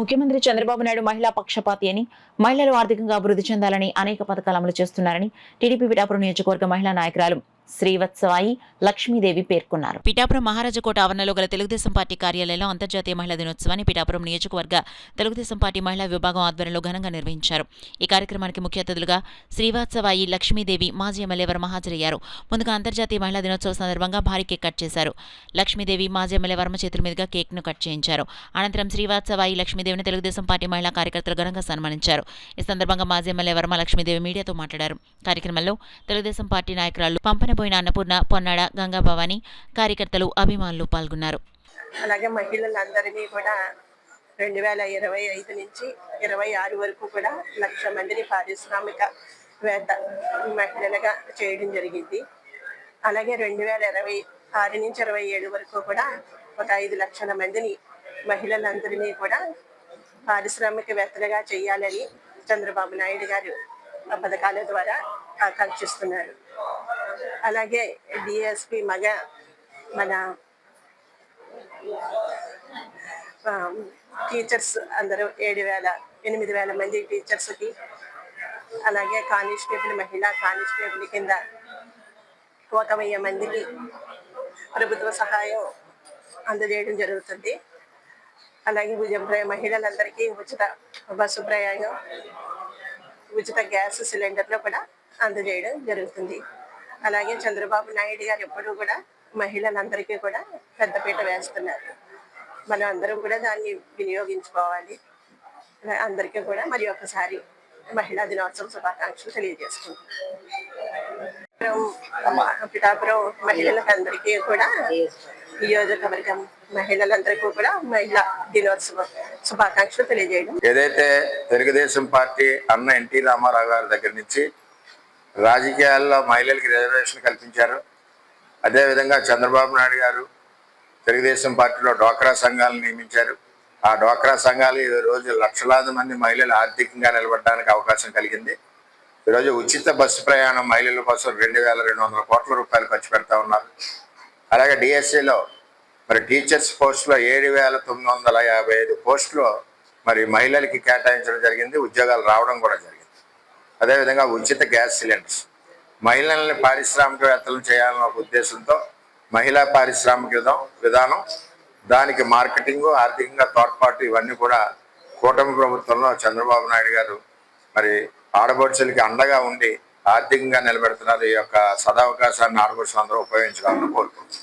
ముఖ్యమంత్రి చంద్రబాబు నాయుడు మహిళా పక్షపాతి అని, మహిళలు ఆర్థికంగా అభివృద్ధి చెందాలని అనేక పథకాలు అమలు చేస్తున్నారని టీడీపీ పిఠాపురం నియోజకవర్గ మహిళా నాయకురాలు శ్రీవత్సవాయి లక్ష్మీదేవి పేర్కొన్నారు. పిఠాపురం మహారాజకోట ఆవరణలో గల తెలుగుదేశం పార్టీ కార్యాలయంలో అంతర్జాతీయ మహిళా దినోత్సవాన్ని పిఠాపురం నియోజకవర్గ తెలుగుదేశం పార్టీ మహిళా విభాగం ఆధ్వర్యంలో ఘనంగా నిర్వహించారు. ఈ కార్యక్రమానికి ముఖ్య అతిథులుగా శ్రీవత్సవాయి లక్ష్మీదేవి మాజీ ఎమ్మెల్యే వర్మ హాజరయ్యారు. ముందుగా అంతర్జాతీయ మహిళా దినోత్సవ సందర్భంగా భారీ కేక్ కట్ చేశారు. లక్ష్మీదేవి మాజీ ఎమ్మెల్యే వర్మ చేతుల మీదుగా కేక్ ను కట్ చేయించారు. అనంతరం శ్రీవత్సవాయి లక్ష్మీదేవిని తెలుగుదేశం పార్టీ మహిళా కార్యకర్తలు ఘనంగా సన్మానించారు. ఈ సందర్భంగా మాజీ ఎమ్మెల్యే వర్మ లక్ష్మీదేవి మీడియాతో మాట్లాడారు. కార్యక్రమంలో తెలుగుదేశం పార్టీ నాయకురాలు పంపనబోయిన అన్నపూర్ణ, పొన్నాడ, గంగా భవాని, కార్యకర్తలు, అభిమానులు పాల్గొన్నారు. అలాగే మహిళలందరినీ కూడా 2025 నుంచి 26 వరకు కూడా 1,00,000 మందిని పారిశ్రామికవేత్త మహిళలుగా చేయడం జరిగింది. అలాగే 2026 నుంచి 27 వరకు కూడా ఒక 5 లక్షల మందిని మహిళలందరినీ కూడా పారిశ్రామికవేత్తలుగా చేయాలని చంద్రబాబు నాయుడు గారు ఆ పథకాల ద్వారా ఆకాంక్షిస్తున్నారు. అలాగే డిఎస్పి మన టీచర్స్ అందరూ 8,000 మంది టీచర్స్కి, అలాగే కానిస్టేబుల్ మహిళా కానిస్టేబుల్ కింద 1,000 మందికి ప్రభుత్వ సహాయం అందజేయడం జరుగుతుంది. అలాగే మహిళలందరికీ ఉచిత బస్సు ప్రయాణం, ఉచిత గ్యాస్ సిలిండర్లు కూడా అందజేయడం జరుగుతుంది. అలాగే చంద్రబాబు నాయుడు గారు ఎప్పుడూ కూడా మహిళలందరికీ కూడా పెద్దపీట వేస్తున్నారు. మనం అందరం కూడా దాన్ని వినియోగించుకోవాలి. అందరికీ కూడా మరి ఒకసారి మహిళా దినోత్సవం శుభాకాంక్షలు తెలియజేస్తున్నాం. పిఠాపురం మహిళలకు అందరికీ కూడా నియోజకవర్గం మహిళలందరికీ కూడా మహిళా దినోత్సవం శుభాకాంక్షలు తెలియజేయడం. ఏదైతే తెలుగుదేశం పార్టీ అన్న ఎన్టీ రామారావు గారి దగ్గర నుంచి రాజకీయాల్లో మహిళలకి రిజర్వేషన్ కల్పించారు. అదేవిధంగా చంద్రబాబు నాయుడు గారు తెలుగుదేశం పార్టీలో డ్వాక్రా సంఘాలను నియమించారు. ఆ డ్వాక్రా సంఘాలు ఈరోజు లక్షలాది మంది మహిళలు ఆర్థికంగా నిలబడడానికి అవకాశం కలిగింది. ఈరోజు ఉచిత బస్సు ప్రయాణం మహిళల కోసం 2,200 కోట్ల రూపాయలు ఖర్చు పెడతా ఉన్నారు. అలాగే డిఎస్సిలో మరి టీచర్స్ పోస్టులో 7,955 పోస్టులు మరి మహిళలకి కేటాయించడం జరిగింది. ఉద్యోగాలు రావడం కూడా జరిగింది. అదేవిధంగా ఉచిత గ్యాస్ సిలిండర్స్ మహిళల్ని పారిశ్రామికవేత్తలను చేయాలన్న ఒక ఉద్దేశంతో మహిళా పారిశ్రామిక విధానం, దానికి మార్కెటింగ్, ఆర్థికంగా తోడ్పాటు ఇవన్నీ కూడా కూటమి ప్రభుత్వంలో చంద్రబాబు నాయుడు గారు మరి ఆడపడుచులకి అండగా ఉండి ఆర్థికంగా నిలబెడుతున్నారు. ఈ యొక్క సదావకాశాన్ని ఆడపడుచులు అందరూ ఉపయోగించాలని కోరుకుంటున్నారు.